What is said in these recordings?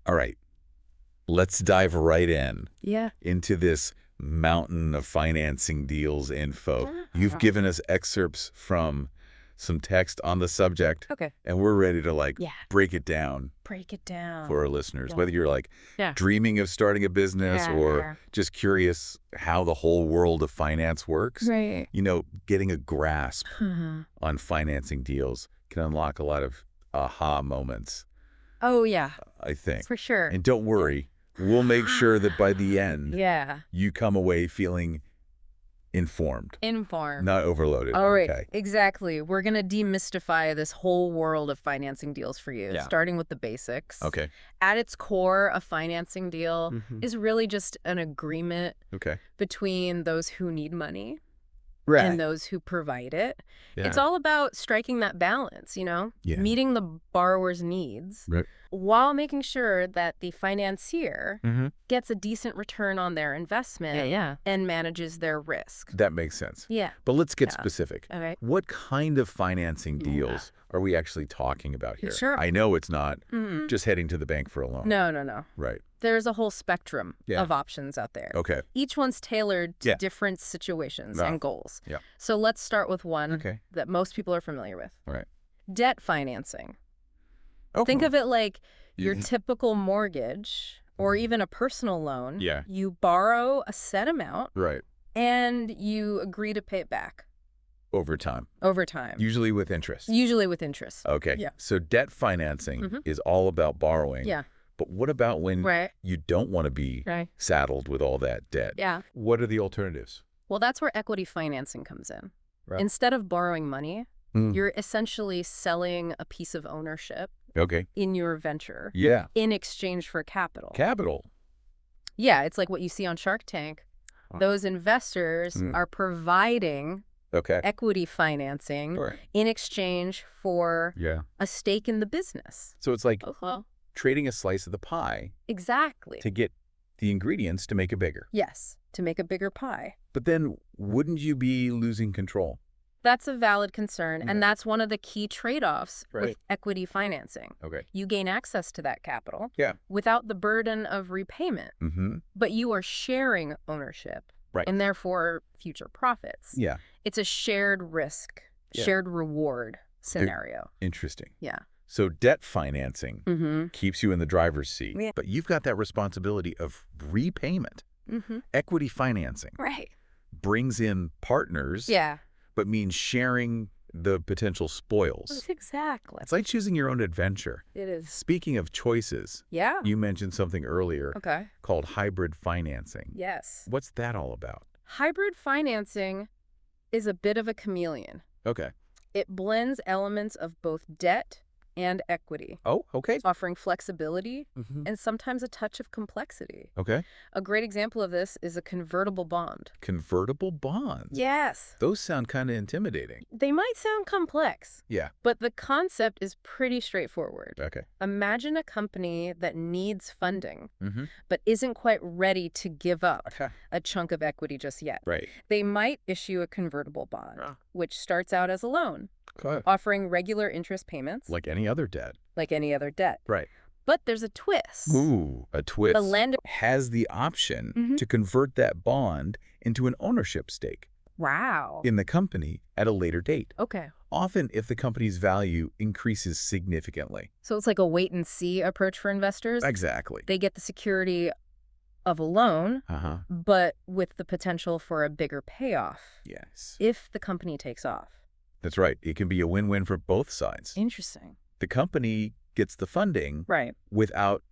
All right. Let's dive right in. Yeah. Into this mountain of financing deals info. You've given us excerpts from some text on the subject. Okay. And we're ready to break it down. Break it down. For our listeners, Yeah. whether you're dreaming of starting a business or just curious how the whole world of finance works. Right. Getting a grasp on financing deals can unlock a lot of aha moments. Oh, yeah. I think. For sure. And don't worry, we'll make sure that by the end, you come away feeling informed. Not overloaded. All right. Okay. Exactly. We're going to demystify this whole world of financing deals for you, starting with the basics. Okay. At its core, a financing deal is really just an agreement between those who need money and those who provide it. Yeah. It's all about striking that balance, meeting the borrower's needs while making sure that the financier gets a decent return on their investment and manages their risk. That makes sense. Yeah. But let's get specific. Okay. What kind of financing deals are we actually talking about here? Sure. I know it's not just heading to the bank for a loan. No. Right. There's a whole spectrum of options out there. Okay. Each one's tailored to different situations and goals. Yeah. So let's start with one that most people are familiar with. All right. Debt financing. Oh. Think of it like your typical mortgage or even a personal loan. Yeah. You borrow a set amount. Right. And you agree to pay it back. Over time. Usually with interest. Okay. Yeah. So debt financing is all about borrowing. Yeah. But what about when you don't want to be saddled with all that debt? Yeah. What are the alternatives? Well, that's where equity financing comes in. Right. Instead of borrowing money, you're essentially selling a piece of ownership in your venture in exchange for capital. Yeah, it's like what you see on Shark Tank. Those investors are providing equity financing in exchange for a stake in the business. So it's like trading a slice of the pie. Exactly. To get the ingredients to make it bigger. Yes, to make a bigger pie. But then wouldn't you be losing control? That's a valid concern, and that's one of the key trade-offs Right. with equity financing. Okay. You gain access to that capital Yeah. without the burden of repayment, but you are sharing ownership and therefore future profits. Yeah. It's a shared risk, shared reward scenario. Interesting. Yeah. So debt financing keeps you in the driver's seat, Yeah. but you've got that responsibility of repayment. Equity financing Right. brings in partners, Yeah. but means sharing the potential spoils. Exactly. It's like choosing your own adventure. It is. Speaking of choices, Yeah. you mentioned something earlier Okay. called hybrid financing. Yes. What's that all about? Hybrid financing is a bit of a chameleon. Okay. It blends elements of both debt and equity, Oh, okay. offering flexibility and sometimes a touch of complexity. Okay. A great example of this is a convertible bond. Convertible bonds. Yes. Those sound kind of intimidating. They might sound complex, Yeah. but the concept is pretty straightforward. Okay. Imagine a company that needs funding, but isn't quite ready to give up a chunk of equity just yet. Right. They might issue a convertible bond, which starts out as a loan, Okay. offering regular interest payments Like any other debt. like any other debt. Right. But there's a twist. Ooh, a twist. The lender has the option to convert that bond into an ownership stake Wow. in the company at a later date. Okay. Often if the company's value increases significantly. So it's like a wait and see approach for investors. Exactly. They get the security of a loan, but with the potential for a bigger payoff Yes. if the company takes off. That's right. It can be a win-win for both sides. Interesting. The company gets the funding Right. without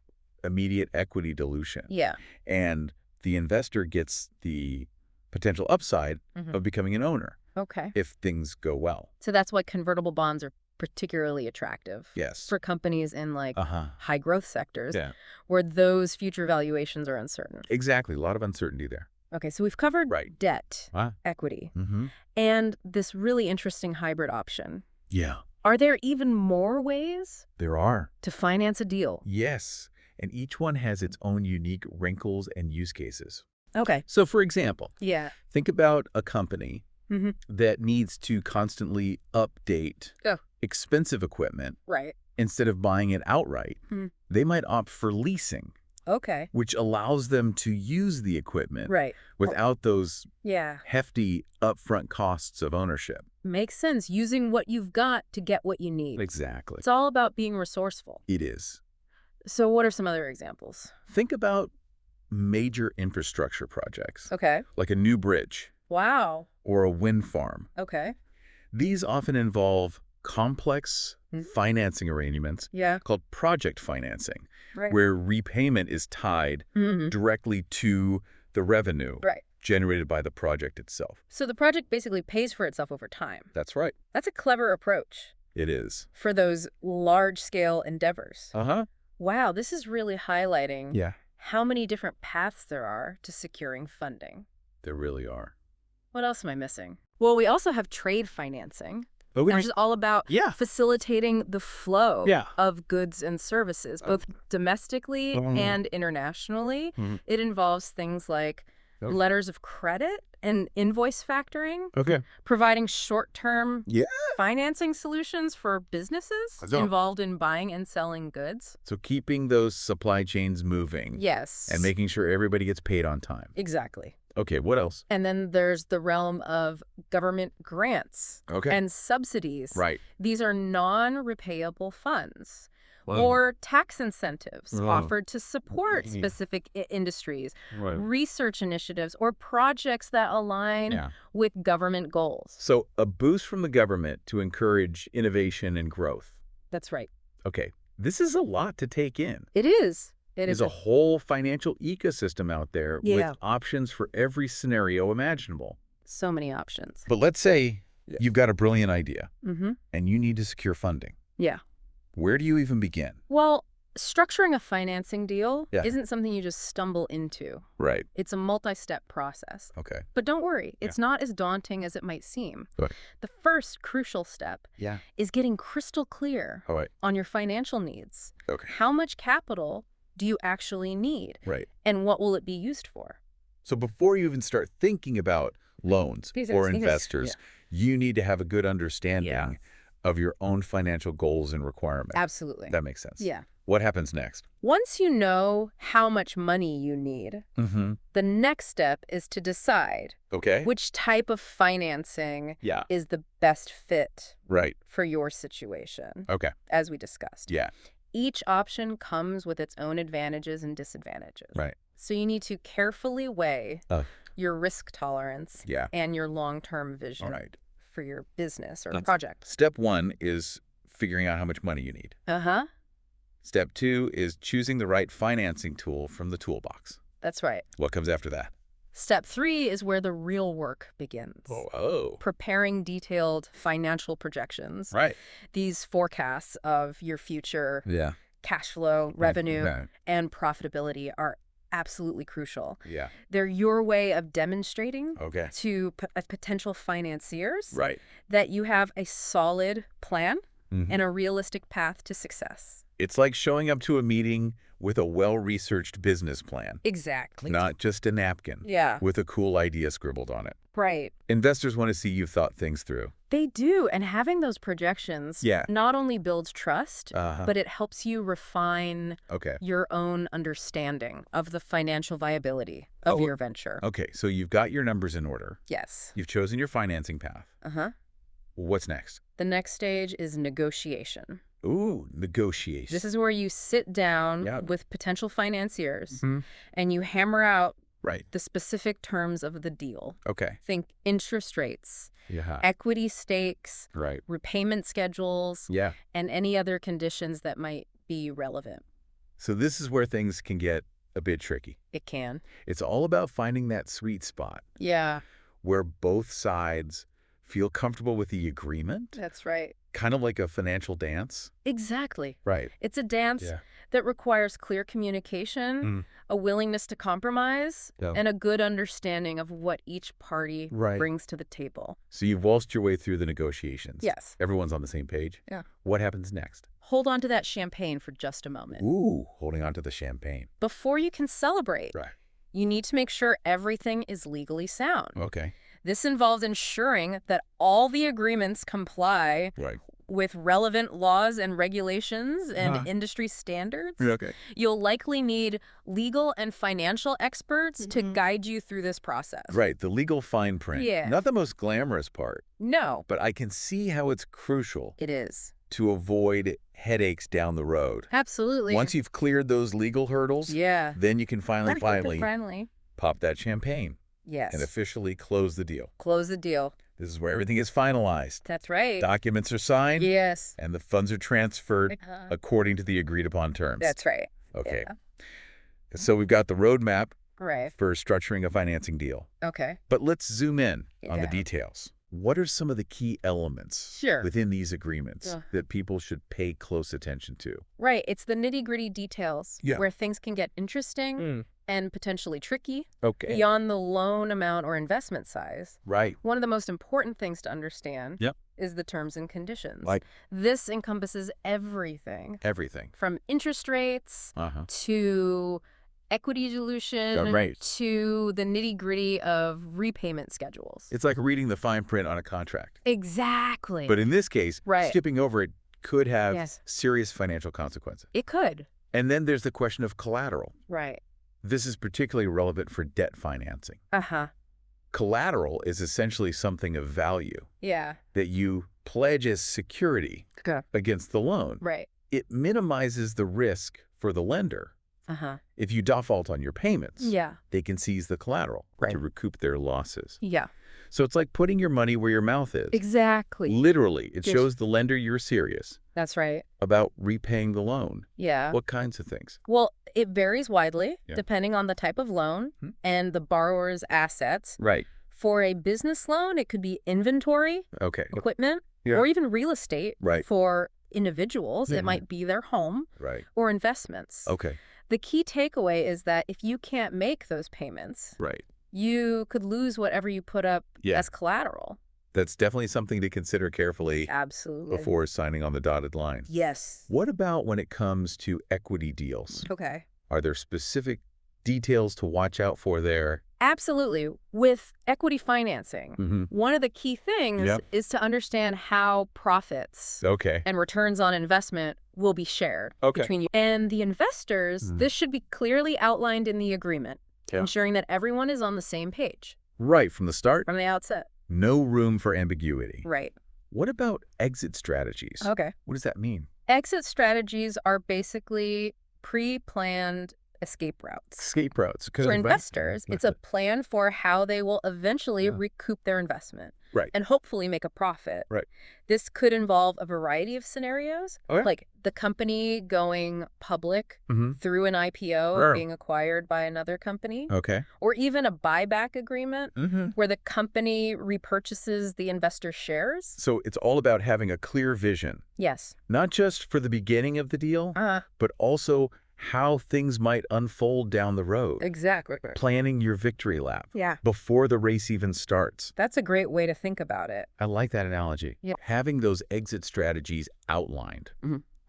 immediate equity dilution. Yeah. And the investor gets the potential upside of becoming an owner Okay. if things go well. So that's why convertible bonds are particularly attractive. Yes. For companies in like Uh-huh. high growth sectors Yeah. where those future valuations are uncertain. Exactly. A lot of uncertainty there. Okay, so we've covered Right. debt, equity, and this really interesting hybrid option. Yeah. Are there even more ways There are. to finance a deal? Yes. And each one has its own unique wrinkles and use cases. Okay. So, for example, Yeah. think about a company that needs to constantly update Oh. expensive equipment Right. Instead of buying it outright, they might opt for leasing. Okay. Which allows them to use the equipment without those hefty upfront costs of ownership. Makes sense. Using what you've got to get what you need. Exactly. It's all about being resourceful. It is. So what are some other examples? Think about major infrastructure projects. Okay. Like a new bridge. Wow. Or a wind farm. Okay. These often involve complex financing arrangements called project financing, where repayment is tied directly to the revenue generated by the project itself. So the project basically pays for itself over time. That's right. That's a clever approach. It is. For those large-scale endeavors. Wow, this is really highlighting how many different paths there are to securing funding. There really are. What else am I missing? Well, we also have trade financing. Which is all about facilitating the flow of goods and services, both domestically and internationally. It involves things like letters of credit and invoice factoring, providing short-term financing solutions for businesses involved in buying and selling goods. So keeping those supply chains moving. Yes. And making sure everybody gets paid on time. Exactly. Okay, what else? And then there's the realm of government grants and subsidies. Right. These are non-repayable funds or tax incentives offered to support specific industries, research initiatives, or projects that align with government goals. So a boost from the government to encourage innovation and growth. That's right. Okay, this is a lot to take in. It is. There's a whole financial ecosystem out there with options for every scenario imaginable. So many options. But let's say you've got a brilliant idea and you need to secure funding. Yeah. Where do you even begin? Well, structuring a financing deal isn't something you just stumble into. Right. It's a multi-step process. Okay. But don't worry, it's not as daunting as it might seem. Good. The first crucial step is getting crystal clear on your financial needs. Okay. How much capital do you actually need? Right. And what will it be used for? So before you even start thinking about loans or investors, you need to have a good understanding of your own financial goals and requirements. Absolutely. That makes sense. Yeah. What happens next? Once you know how much money you need, the next step is to decide which type of financing is the best fit for your situation, as we discussed. Yeah. Each option comes with its own advantages and disadvantages. Right. So you need to carefully weigh your risk tolerance and your long-term vision for your business or project. Step one is figuring out how much money you need. Step two is choosing the right financing tool from the toolbox. That's right. What comes after that? Step 3 is where the real work begins. Preparing detailed financial projections. Right. These forecasts of your future cash flow, revenue, and profitability are absolutely crucial. Yeah. They're your way of demonstrating to potential financiers that you have a solid plan and a realistic path to success. It's like showing up to a meeting with a well-researched business plan. Exactly. Not just a napkin with a cool idea scribbled on it. Right. Investors want to see you've thought things through. They do. And having those projections not only builds trust, but it helps you refine your own understanding of the financial viability of your venture. Okay. So you've got your numbers in order. Yes. You've chosen your financing path. What's next? The next stage is negotiation. Ooh, negotiation. This is where you sit down with potential financiers and you hammer out the specific terms of the deal. Okay. Think interest rates, equity stakes, repayment schedules, and any other conditions that might be relevant. So this is where things can get a bit tricky. It can. It's all about finding that sweet spot. Yeah. Where both sides feel comfortable with the agreement. That's right. Kind of like a financial dance. Exactly. Right. It's a dance that requires clear communication, a willingness to compromise, and a good understanding of what each party brings to the table. So you've waltzed your way through the negotiations. Yes. Everyone's on the same page. Yeah. What happens next? Hold on to that champagne for just a moment. Ooh, holding on to the champagne. Before you can celebrate, you need to make sure everything is legally sound. Okay. This involves ensuring that all the agreements comply with relevant laws and regulations and industry standards. Okay. You'll likely need legal and financial experts to guide you through this process. Right, the legal fine print. Yeah. Not the most glamorous part. No. But I can see how it's crucial. It is. To avoid headaches down the road. Absolutely. Once you've cleared those legal hurdles, then you can finally pop that champagne. Yes. And officially close the deal. Close the deal. This is where everything is finalized. That's right. Documents are signed. Yes. And the funds are transferred according to the agreed upon terms. That's right. Okay. Yeah. So we've got the roadmap for structuring a financing deal. Okay. But let's zoom in on the details. What are some of the key elements within these agreements that people should pay close attention to? Right. It's the nitty-gritty details where things can get interesting and potentially tricky beyond the loan amount or investment size. Right. One of the most important things to understand is the terms and conditions. Like, this encompasses everything. Everything. From interest rates to equity dilution to the nitty-gritty of repayment schedules. It's like reading the fine print on a contract. Exactly. But in this case, skipping over it could have serious financial consequences. It could. And then there's the question of collateral. Right. This is particularly relevant for debt financing. Collateral is essentially something of value that you pledge as security against the loan. Right. It minimizes the risk for the lender. If you default on your payments, they can seize the collateral to recoup their losses. So it's like putting your money where your mouth is. Exactly. Literally, it shows the lender you're serious. That's right. About repaying the loan. Yeah. What kinds of things? Well, it varies widely depending on the type of loan and the borrower's assets. Right. For a business loan, it could be inventory, equipment, or even real estate. Right. For individuals, it might be their home or investments. Okay. The key takeaway is that if you can't make those payments, you could lose whatever you put up as collateral. That's definitely something to consider carefully. Absolutely. Before signing on the dotted line. Yes. What about when it comes to equity deals? Okay. Are there specific details to watch out for there? Absolutely. With equity financing, one of the key things is to understand how profits and returns on investment will be shared between you and the investors. This should be clearly outlined in the agreement, ensuring that everyone is on the same page. Right, from the start? From the outset. No room for ambiguity. Right. What about exit strategies? Okay. What does that mean? Exit strategies are basically pre-planned escape routes. Escape routes. For investors, it's a plan for how they will eventually recoup their investment. Right. And hopefully make a profit. Right. This could involve a variety of scenarios, like the company going public through an IPO or being acquired by another company. Or even a buyback agreement where the company repurchases the investor shares. So it's all about having a clear vision. Yes. Not just for the beginning of the deal, but also how things might unfold down the road. Exactly. Planning your victory lap before the race even starts. That's a great way to think about it. I like that analogy. Yep. Having those exit strategies outlined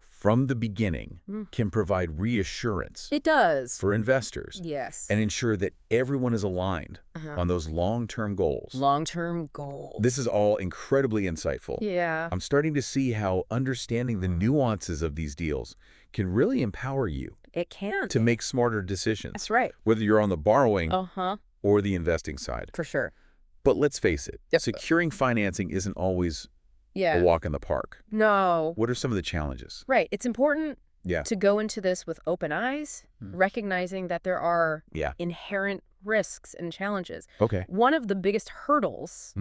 from the beginning can provide reassurance. It does. For investors. Yes. And ensure that everyone is aligned on those long-term goals. Long-term goals. This is all incredibly insightful. Yeah. I'm starting to see how understanding the nuances of these deals can really empower you. It can. To make smarter decisions. That's right. Whether you're on the borrowing or the investing side. For sure. But let's face it, securing financing isn't always a walk in the park. No. What are some of the challenges? Right. It's important to go into this with open eyes, recognizing that there are inherent risks and challenges. One of the biggest hurdles,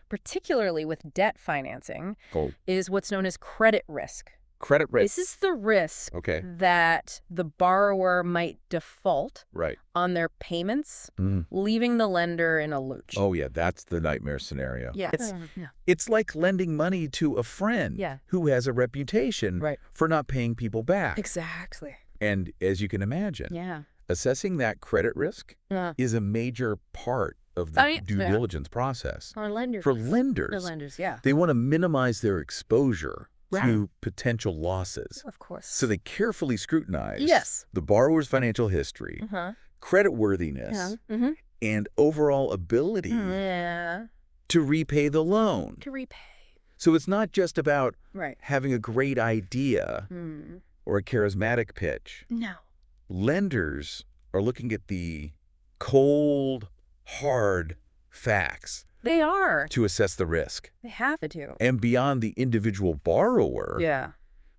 particularly with debt financing, is what's known as credit risk. Credit risk. This is the risk that the borrower might default on their payments, leaving the lender in a looch. Oh, yeah, that's the nightmare scenario. Yeah. It's like lending money to a friend who has a reputation for not paying people back. Exactly. And as you can imagine, assessing that credit risk is a major part of the due diligence process. For lenders. For lenders. For lenders, They want to minimize their exposure to potential losses. Of course. So they carefully scrutinize the borrower's financial history, creditworthiness, and overall ability to repay the loan. To repay. So it's not just about having a great idea or a charismatic pitch. No. Lenders are looking at the cold, hard facts. They are. To assess the risk. They have to. And beyond the individual borrower, yeah,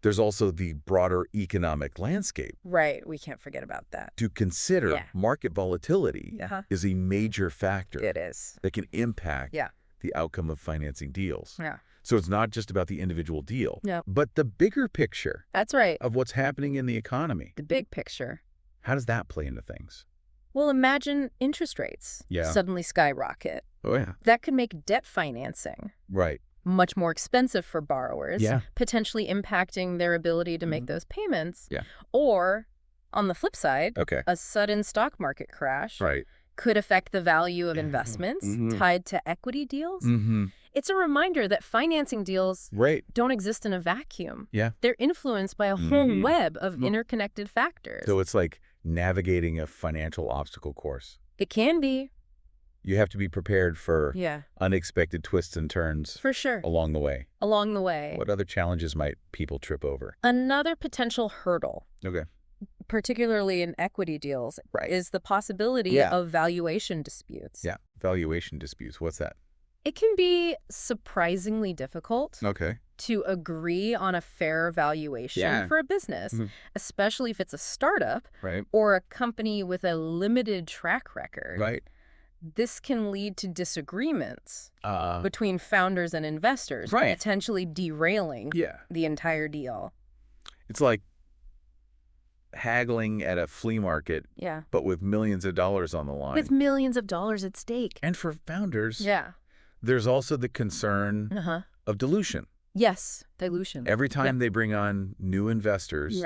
there's also the broader economic landscape. Right. We can't forget about that. To consider market volatility is a major factor. It is. That can impact the outcome of financing deals. Yeah. So it's not just about the individual deal, no. but the bigger picture. That's right. Of what's happening in the economy. The big picture. How does that play into things? Well, imagine interest rates suddenly skyrocket. Oh, yeah. That could make debt financing much more expensive for borrowers, potentially impacting their ability to make those payments. Yeah. Or, on the flip side, a sudden stock market crash could affect the value of investments tied to equity deals. It's a reminder that financing deals don't exist in a vacuum. Yeah. They're influenced by a whole web of interconnected factors. So it's like navigating a financial obstacle course. It can be. You have to be prepared for unexpected twists and turns. For sure. Along the way. Along the way. What other challenges might people trip over? Another potential hurdle. Okay. Particularly in equity deals, is the possibility of valuation disputes. Yeah, valuation disputes. What's that? It can be surprisingly difficult to agree on a fair valuation for a business, especially if it's a startup or a company with a limited track record. This can lead to disagreements between founders and investors, potentially derailing the entire deal. It's like haggling at a flea market, but with millions of dollars on the line. With millions of dollars at stake. And for founders, there's also the concern of dilution. Yes, dilution. Every time they bring on new investors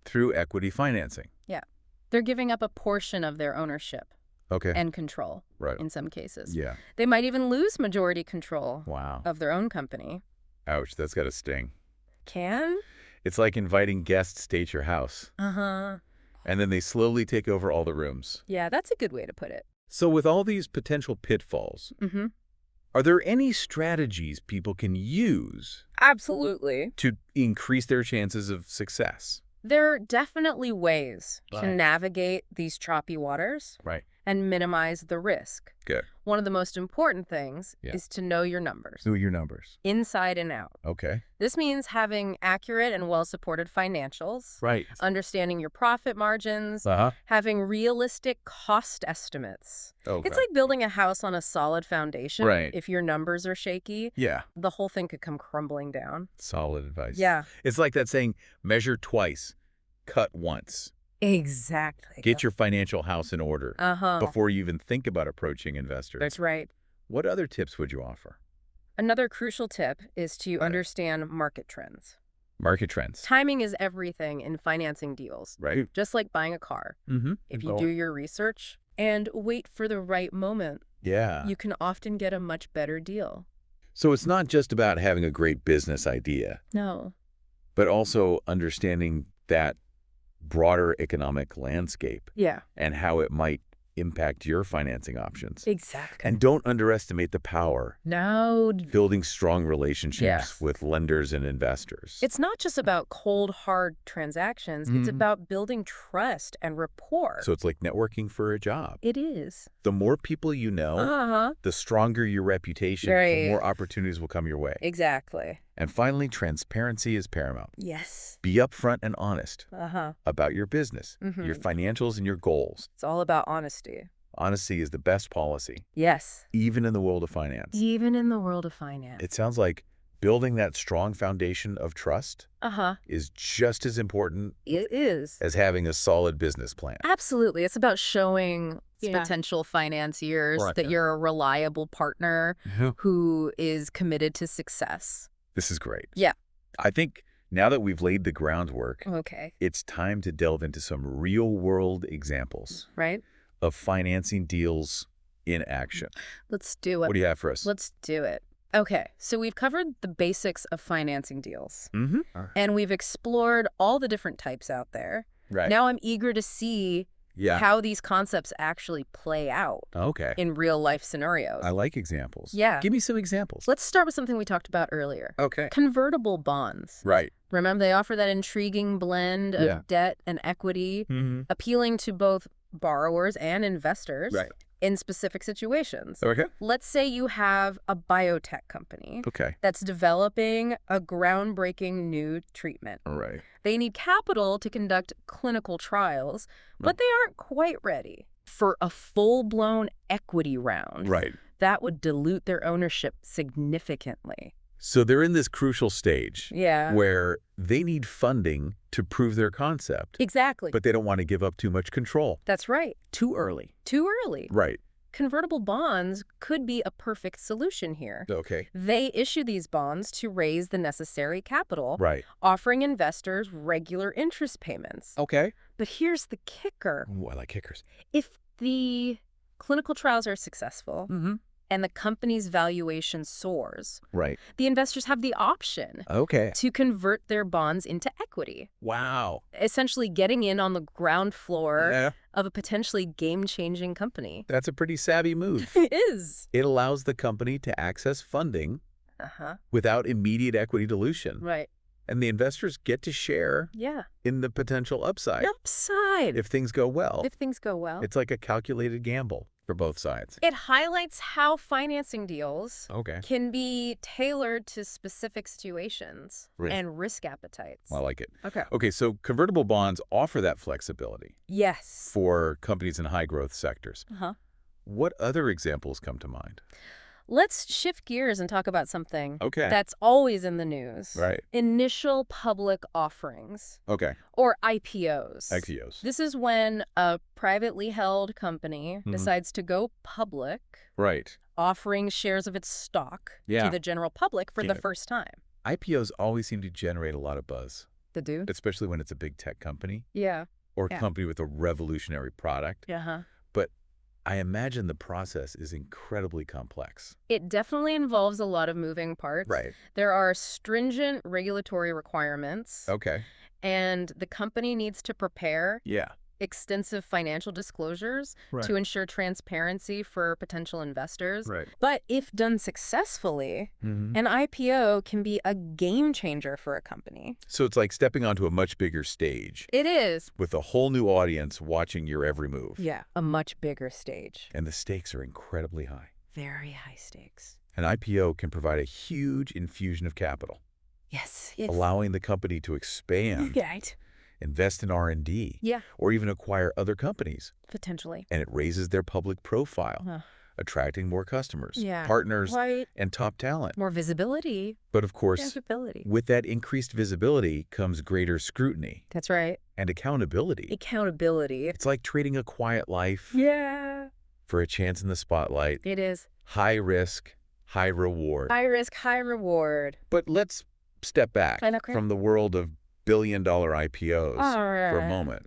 through equity financing. Yeah. They're giving up a portion of their ownership and control in some cases. Yeah. They might even lose majority control wow. of their own company. Ouch, that's got to sting. Can? It's like inviting guests to stay at your house. Uh-huh. And then they slowly take over all the rooms. Yeah, that's a good way to put it. So with all these potential pitfalls, are there any strategies people can use? Absolutely. To increase their chances of success? There are definitely ways to navigate these choppy waters and minimize the risk. Good. One of the most important things is to know your numbers. Know your numbers. Inside and out. Okay. This means having accurate and well-supported financials. Right. Understanding your profit margins. Having realistic cost estimates. Okay. It's like building a house on a solid foundation. Right. If your numbers are shaky, the whole thing could come crumbling down. Solid advice. Yeah. It's like that saying, measure twice, cut once. Exactly. Get your financial house in order before you even think about approaching investors. That's right. What other tips would you offer? Another crucial tip is to understand market trends. Market trends. Timing is everything in financing deals. Right. Just like buying a car. If you do your research and wait for the right moment, you can often get a much better deal. So it's not just about having a great business idea. No. But also understanding that broader economic landscape and how it might impact your financing options. Exactly. And don't underestimate the power. No. Building strong relationships with lenders and investors. It's not just about cold, hard transactions. It's about building trust and rapport. So it's like networking for a job. It is. The more people you know, the stronger your reputation, the more opportunities will come your way. Exactly. And finally, transparency is paramount. Yes. Be upfront and honest about your business, your financials, and your goals. It's all about honesty. Honesty is the best policy. Yes. Even in the world of finance. Even in the world of finance. It sounds like building that strong foundation of trust is just as important as having a solid business plan. Absolutely. It's about showing potential financiers that you're a reliable partner who is committed to success. This is great. Yeah. I think now that we've laid the groundwork, it's time to delve into some real-world examples of financing deals in action. Let's do it. What do you have for us? Let's do it. Okay, so we've covered the basics of financing deals, and we've explored all the different types out there. Now I'm eager to see how these concepts actually play out in real-life scenarios. I like examples. Yeah. Give me some examples. Let's start with something we talked about earlier. Okay. Convertible bonds. Right. Remember, they offer that intriguing blend of debt and equity, appealing to both borrowers and investors in specific situations. Okay. Let's say you have a biotech company that's developing a groundbreaking new treatment. Right. They need capital to conduct clinical trials, but they aren't quite ready for a full-blown equity round. Right. That would dilute their ownership significantly. So they're in this crucial stage where they need funding to prove their concept. Exactly. But they don't want to give up too much control. That's right. Too early. Too early. Right. Convertible bonds could be a perfect solution here. Okay. They issue these bonds to raise the necessary capital, offering investors regular interest payments. Okay. But here's the kicker. Ooh, I like kickers. If the clinical trials are successful, and the company's valuation soars, the investors have the option to convert their bonds into equity. Wow. Essentially getting in on the ground floor of a potentially game-changing company. That's a pretty savvy move. It is. It allows the company to access funding without immediate equity dilution. Right. And the investors get to share in the potential upside. If things go well. If things go well. It's like a calculated gamble for both sides. It highlights how financing deals can be tailored to specific situations and risk appetites. I like it. Okay, so convertible bonds offer that flexibility. Yes. For companies in high-growth sectors. What other examples come to mind? Let's shift gears and talk about something that's always in the news. Initial public offerings. Or IPOs. IPOs. This is when a privately held company decides to go public. Offering shares of its stock to the general public for the first time. IPOs always seem to generate a lot of buzz. They do? Especially when it's a big tech company. Or a company with a revolutionary product. But I imagine the process is incredibly complex. It definitely involves a lot of moving parts. There are stringent regulatory requirements. And the company needs to prepare extensive financial disclosures to ensure transparency for potential investors. But if done successfully, an IPO can be a game changer for a company. So it's like stepping onto a much bigger stage. It is. With a whole new audience watching your every move. Yeah, a much bigger stage. And the stakes are incredibly high. Very high stakes. An IPO can provide a huge infusion of capital. Yes. Allowing the company to expand. Invest in R&D. Or even acquire other companies. Potentially. And it raises their public profile, attracting more customers, partners, and top talent. More visibility. But of course, with that increased visibility comes greater scrutiny. That's right. And accountability. It's like trading a quiet life. For a chance in the spotlight. It is. High risk, high reward. High risk, high reward. But let's step back from the world of billion-dollar IPOs for a moment.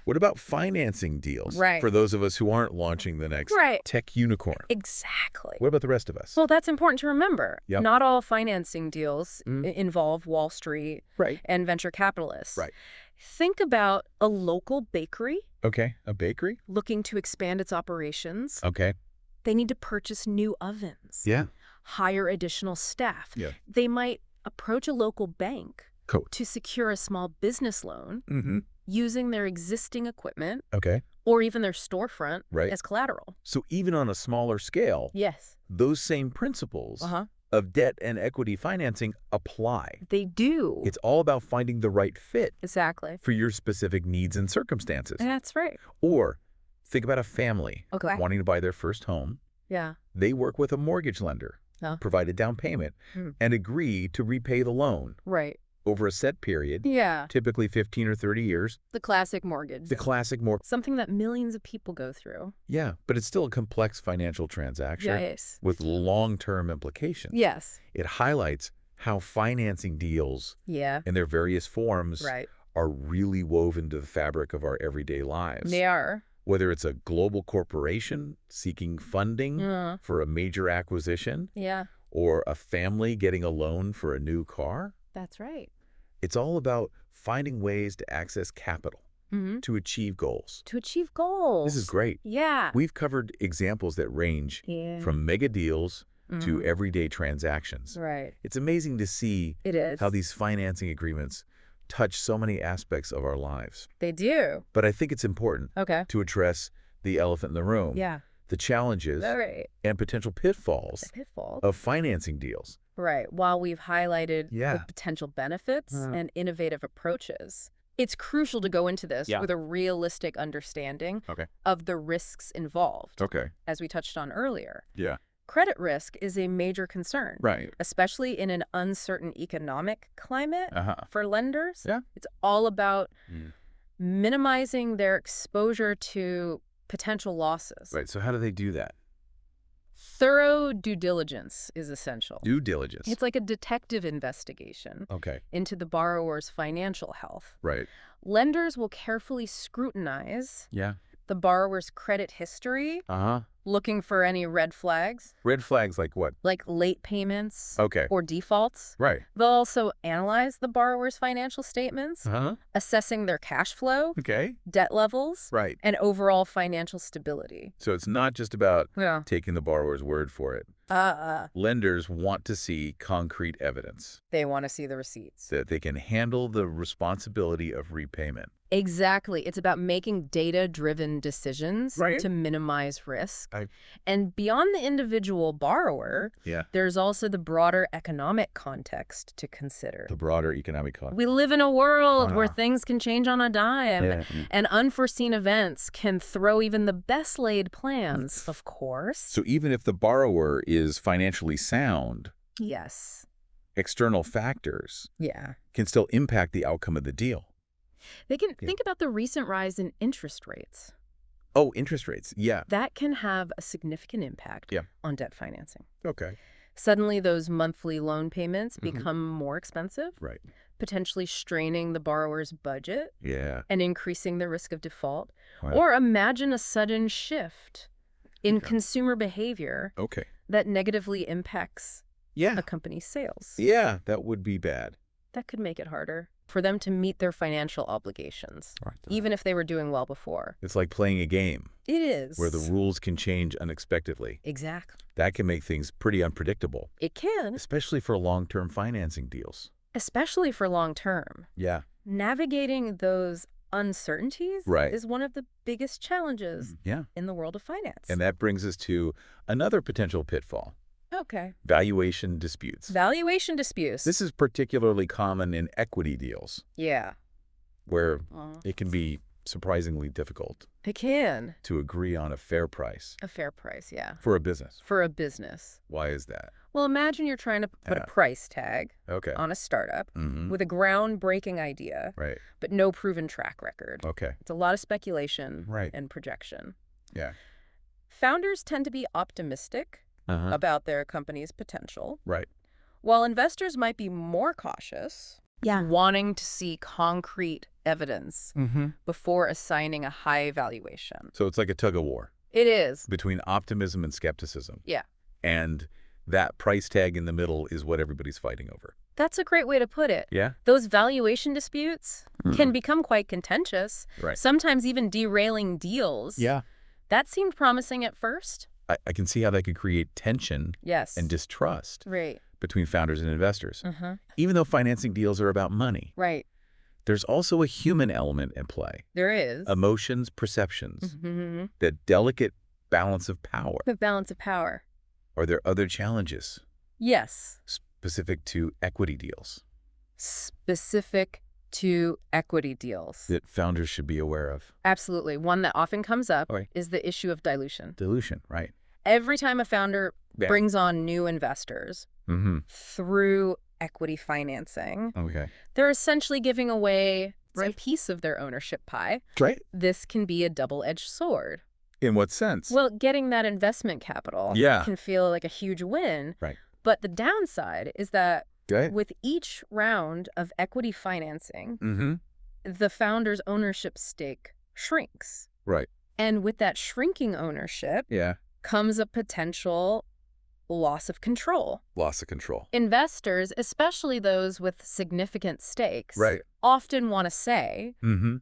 What about financing deals for those of us who aren't launching the next tech unicorn? Exactly. What about the rest of us? Well, that's important to remember. Not all financing deals involve Wall Street and venture capitalists. Think about a local bakery. A bakery? Looking to expand its operations. They need to purchase new ovens. Hire additional staff. They might approach a local bank to secure a small business loan using their existing equipment or even their storefront as collateral. So even on a smaller scale, those same principles of debt and equity financing apply. They do. It's all about finding the right fit for your specific needs and circumstances. That's right. Or think about a family wanting to buy their first home. They work with a mortgage lender, provide a down payment, and agree to repay the loan. Over a set period, typically 15 or 30 years. The classic mortgage. Something that millions of people go through. But it's still a complex financial transaction with long-term implications. It highlights how financing deals in their various forms are really woven to the fabric of our everyday lives. They are. Whether it's a global corporation seeking funding for a major acquisition or a family getting a loan for a new car. That's right. It's all about finding ways to access capital to achieve goals. To achieve goals. This is great. Yeah. We've covered examples that range from mega deals to everyday transactions. Right. It's amazing to see how these financing agreements touch so many aspects of our lives. They do. But I think it's important to address the elephant in the room. Yeah. The challenges and potential pitfalls of financing deals. Right. While we've highlighted the potential benefits and innovative approaches, it's crucial to go into this with a realistic understanding of the risks involved, as we touched on earlier. Yeah. Credit risk is a major concern, especially in an uncertain economic climate for lenders. Yeah. It's all about minimizing their exposure to potential losses. Right. So how do they do that? Thorough due diligence is essential. Due diligence. It's like a detective investigation into the borrower's financial health. Right. Lenders will carefully scrutinize the borrower's credit history, looking for any red flags. Red flags like what? Like late payments or defaults. Right. They'll also analyze the borrower's financial statements, assessing their cash flow, debt levels, and overall financial stability. So it's not just about taking the borrower's word for it. Lenders want to see concrete evidence. They want to see the receipts. That they can handle the responsibility of repayment. Exactly. It's about making data-driven decisions to minimize risk. And beyond the individual borrower, there's also the broader economic context to consider. The broader economic context. We live in a world where things can change on a dime, and unforeseen events can throw even the best-laid plans, of course. So even if the borrower is financially sound, external factors can still impact the outcome of the deal. They can think about the recent rise in interest rates. Oh, interest rates. Yeah. That can have a significant impact on debt financing. Okay. Suddenly, those monthly loan payments become more expensive, potentially straining the borrower's budget and increasing the risk of default. Or imagine a sudden shift in consumer behavior that negatively impacts a company's sales. Yeah, that would be bad. That could make it harder for them to meet their financial obligations, even if they were doing well before. It's like playing a game. It is. Where the rules can change unexpectedly. Exactly. That can make things pretty unpredictable. It can. Especially for long-term financing deals. Especially for long-term. Yeah. Navigating those uncertainties is one of the biggest challenges in the world of finance. And that brings us to another potential pitfall. Okay. Valuation disputes. Valuation disputes. This is particularly common in equity deals. Yeah. Where it can be surprisingly difficult. It can. To agree on a fair price. A fair price, yeah. For a business. For a business. Why is that? Well, imagine you're trying to put a price tag on a startup with a groundbreaking idea, but no proven track record. It's a lot of speculation and projection. Yeah. Founders tend to be optimistic about their company's potential. While investors might be more cautious, wanting to see concrete evidence before assigning a high valuation. So it's like a tug-of-war. It is. Between optimism and skepticism. Yeah. And that price tag in the middle is what everybody's fighting over. That's a great way to put it. Yeah. Those valuation disputes can become quite contentious, sometimes even derailing deals. Yeah. That seemed promising at first. I can see how that could create tension and distrust between founders and investors. Even though financing deals are about money. There's also a human element in play. There is. Emotions, perceptions. The delicate balance of power. The balance of power. Are there other challenges? Yes. Specific to equity deals. Specific to equity deals. That founders should be aware of. Absolutely. One that often comes up is the issue of dilution. Dilution, right. Every time a founder brings on new investors through equity financing, they're essentially giving away a piece of their ownership pie. This can be a double-edged sword. In what sense? Well, getting that investment capital can feel like a huge win. But the downside is that with each round of equity financing, the founder's ownership stake shrinks. And with that shrinking ownership comes a potential loss of control. Loss of control. Investors, especially those with significant stakes, often want to say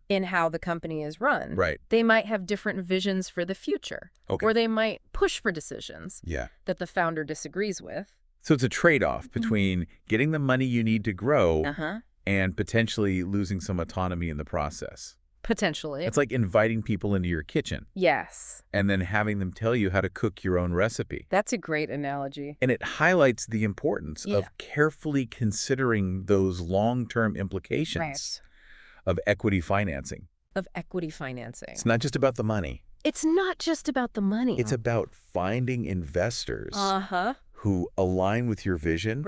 in how the company is run. Right. They might have different visions for the future. Or they might push for decisions that the founder disagrees with. So it's a trade-off between getting the money you need to grow and potentially losing some autonomy in the process. Potentially. It's like inviting people into your kitchen. Yes. And then having them tell you how to cook your own recipe. That's a great analogy. And it highlights the importance of carefully considering those long-term implications of equity financing. It's not just about the money. It's not just about the money. It's about finding investors who align with your vision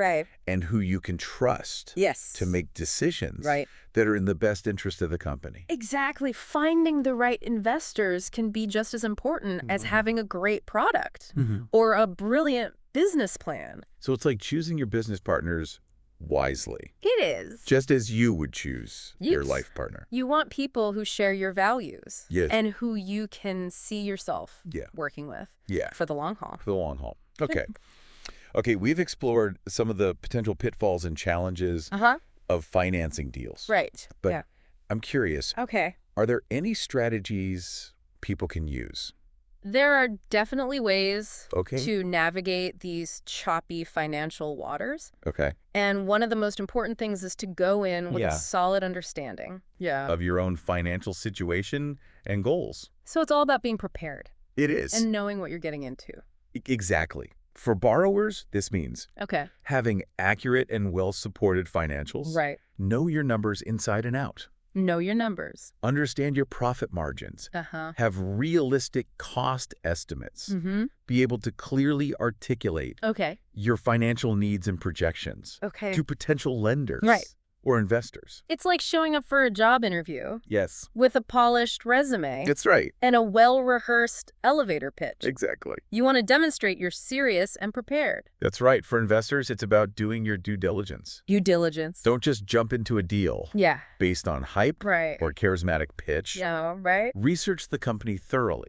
and who you can trust to make decisions that are in the best interest of the company. Exactly. Finding the right investors can be just as important as having a great product or a brilliant business plan. So it's like choosing your business partners wisely. It is. Just as you would choose your life partner. You want people who share your values and who you can see yourself working with for the long haul. For the long haul. Okay. Okay, we've explored some of the potential pitfalls and challenges of financing deals. Right. But I'm curious. Okay. Are there any strategies people can use? There are definitely ways to navigate these choppy financial waters. Okay. And one of the most important things is to go in with a solid understanding of your own financial situation and goals. So it's all about being prepared. It is. And knowing what you're getting into. Exactly. For borrowers, this means having accurate and well-supported financials. Right. Know your numbers inside and out. Know your numbers. Understand your profit margins. Have realistic cost estimates. Be able to clearly articulate your financial needs and projections to potential lenders or investors. It's like showing up for a job interview. Yes. With a polished resume. That's right. And a well-rehearsed elevator pitch. Exactly. You want to demonstrate you're serious and prepared. That's right. For investors, it's about doing your due diligence. Due diligence. Don't just jump into a deal based on hype or charismatic pitch. Research the company thoroughly.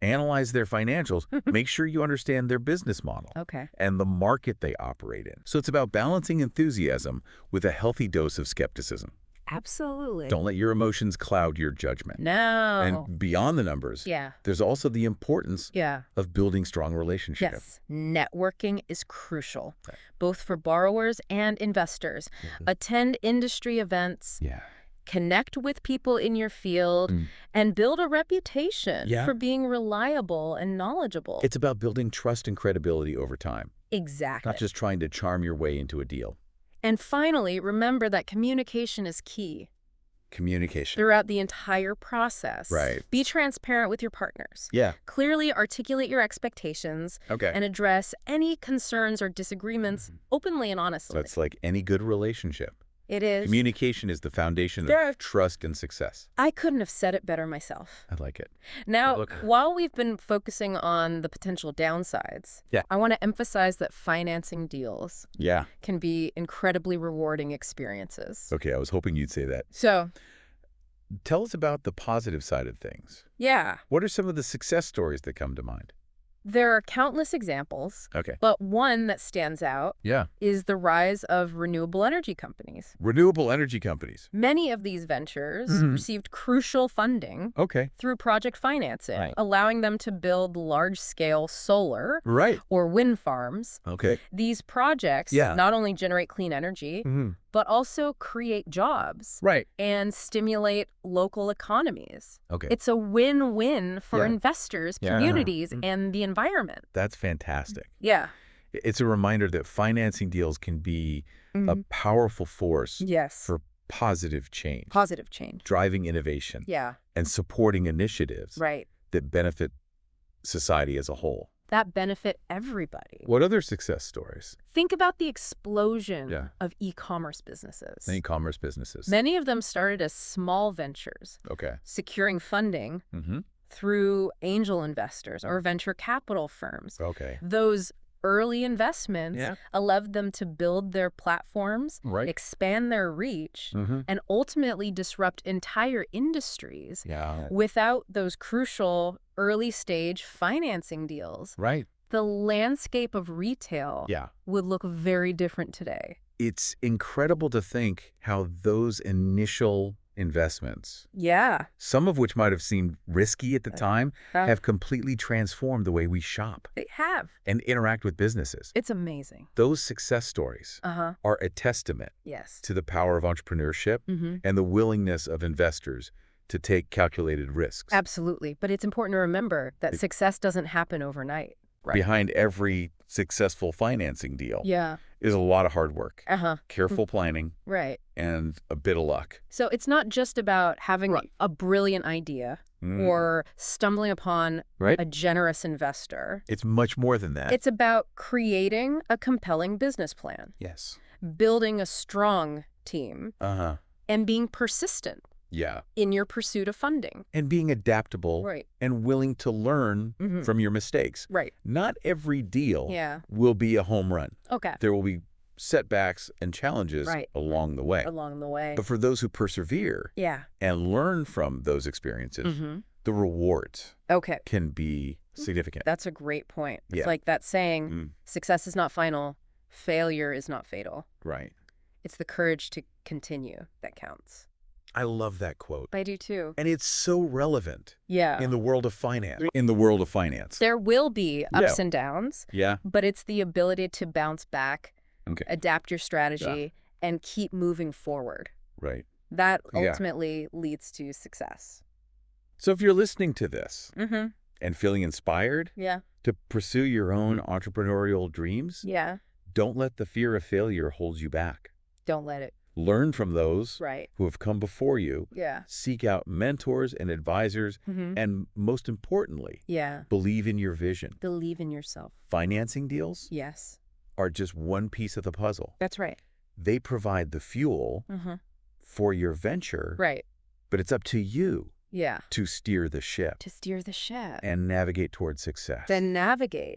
Analyze their financials. Make sure you understand their business model and the market they operate in. So it's about balancing enthusiasm with a healthy dose of skepticism. Absolutely. Don't let your emotions cloud your judgment. No. And beyond the numbers, there's also the importance of building strong relationships. Yes. Networking is crucial, both for borrowers and investors. Attend industry events. Connect with people in your field and build a reputation for being reliable and knowledgeable. It's about building trust and credibility over time. Exactly. Not just trying to charm your way into a deal. And finally, remember that communication is key. Communication. Throughout the entire process. Right. Be transparent with your partners. Clearly articulate your expectations and address any concerns or disagreements openly and honestly. That's like any good relationship. It is. Communication is the foundation of trust and success. I couldn't have said it better myself. I like it. Now, while we've been focusing on the potential downsides, I want to emphasize that financing deals can be incredibly rewarding experiences. Okay, I was hoping you'd say that. So, tell us about the positive side of things. What are some of the success stories that come to mind? There are countless examples, but one that stands out is the rise of renewable energy companies. Renewable energy companies. Many of these ventures received crucial funding through project financing, allowing them to build large-scale solar or wind farms. These projects not only generate clean energy, but also create jobs and stimulate local economies. It's a win-win for investors, communities, and the environment. That's fantastic. It's a reminder that financing deals can be a powerful force for positive change. Driving innovation. And supporting initiatives that benefit society as a whole. That benefit everybody. What other success stories? Think about the explosion of e-commerce businesses. E-commerce businesses. Many of them started as small ventures, securing funding through angel investors or venture capital firms. Those early investments allowed them to build their platforms, expand their reach, and ultimately disrupt entire industries without those crucial early-stage financing deals. the landscape of retail would look very different today. It's incredible to think how those initial investments, some of which might have seemed risky at the time, have completely transformed the way we shop. They have. And interact with businesses. It's amazing. Those success stories are a testament to the power of entrepreneurship and the willingness of investors to take calculated risks. Absolutely. But it's important to remember that success doesn't happen overnight. Right. Behind every successful financing deal is a lot of hard work, careful planning, and a bit of luck. So it's not just about having a brilliant idea or stumbling upon a generous investor. It's much more than that. It's about creating a compelling business plan. Yes. Building a strong team and being persistent. In your pursuit of funding. And being adaptable and willing to learn from your mistakes. Not every deal will be a home run. There will be setbacks and challenges along the way. But for those who persevere and learn from those experiences, the rewards can be significant. That's a great point. It's like that saying, success is not final, failure is not fatal. It's the courage to continue that counts. I love that quote. I do too. And it's so relevant in the world of finance. There will be ups and downs, but it's the ability to bounce back, adapt your strategy, and keep moving forward. That ultimately leads to success. So if you're listening to this and feeling inspired to pursue your own entrepreneurial dreams, don't let the fear of failure hold you back. Don't let it. Learn from those who have come before you. Seek out mentors and advisors. And most importantly, believe in your vision. Believe in yourself. Financing deals are just one piece of the puzzle. That's right. They provide the fuel for your venture. But it's up to you to steer the ship. And navigate towards success.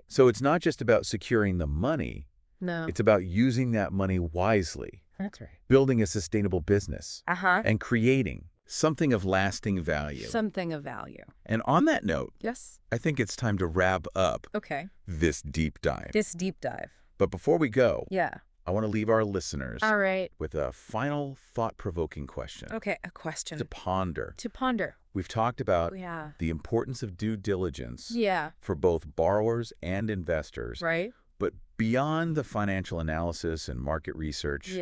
So it's not just about securing the money. No. It's about using that money wisely. That's right. Building a sustainable business. And creating something of lasting value. And on that note, I think it's time to wrap up this deep dive. But before we go, I want to leave our listeners with a final thought-provoking question. A question. To ponder. We've talked about the importance of due diligence for both borrowers and investors. But beyond the financial analysis and market research,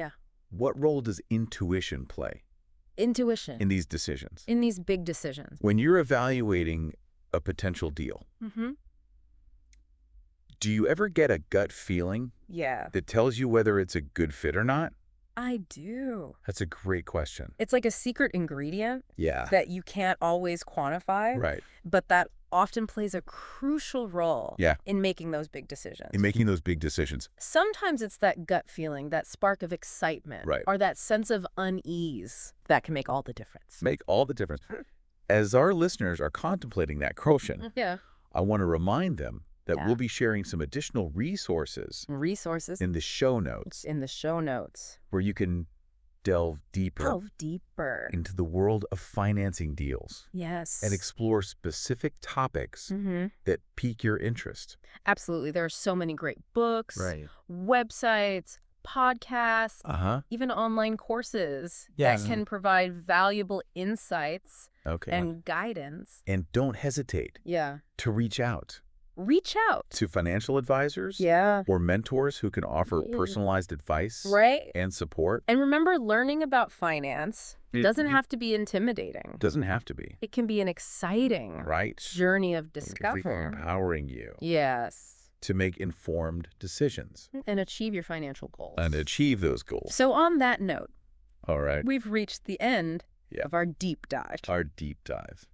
what role does intuition play? In these decisions? In these big decisions. When you're evaluating a potential deal, do you ever get a gut feeling that tells you whether it's a good fit or not? I do. That's a great question. It's like a secret ingredient that you can't always quantify, but that often plays a crucial role in making those big decisions. Sometimes it's that gut feeling, that spark of excitement, or that sense of unease that can make all the difference. As our listeners are contemplating that question, I want to remind them that we'll be sharing some additional resources in the show notes where you can delve deeper into the world of financing deals and explore specific topics that pique your interest. Absolutely. There are so many great books, websites, podcasts, even online courses that can provide valuable insights and guidance. And don't hesitate to reach out to financial advisors or mentors who can offer personalized advice and support. And remember, learning about finance doesn't have to be intimidating. It can be an exciting journey of discovery. Empowering you. To make informed decisions. And achieve your financial goals. And achieve those goals. So on that note, we've reached the end of our deep dive.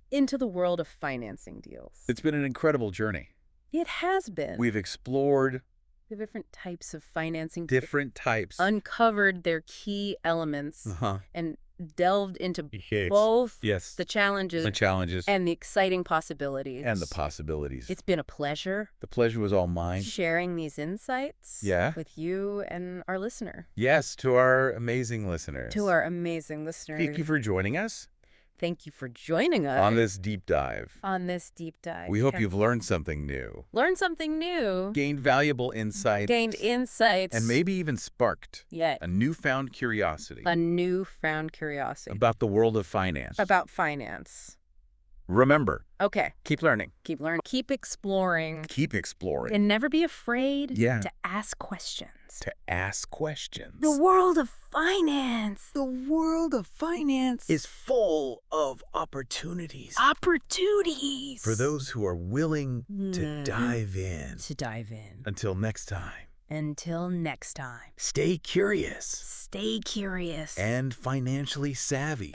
Into the world of financing deals. It's been an incredible journey. It has been. We've explored the different types of financing. Uncovered their key elements and delved into both the challenges and the exciting possibilities. It's been a pleasure. The pleasure was all mine. Sharing these insights with you and our listener. Yes, to our amazing listeners. Thank you for joining us. Thank you for joining us. On this deep dive. We hope you've learned something new. Gained valuable insights. And maybe even sparked. A newfound curiosity. About the world of finance. Remember. Okay. Keep learning. Keep exploring. And never be afraid to ask questions. The world of finance. Is full of opportunities. For those who are willing to dive in. Until next time. Stay curious. Stay curious. And financially savvy.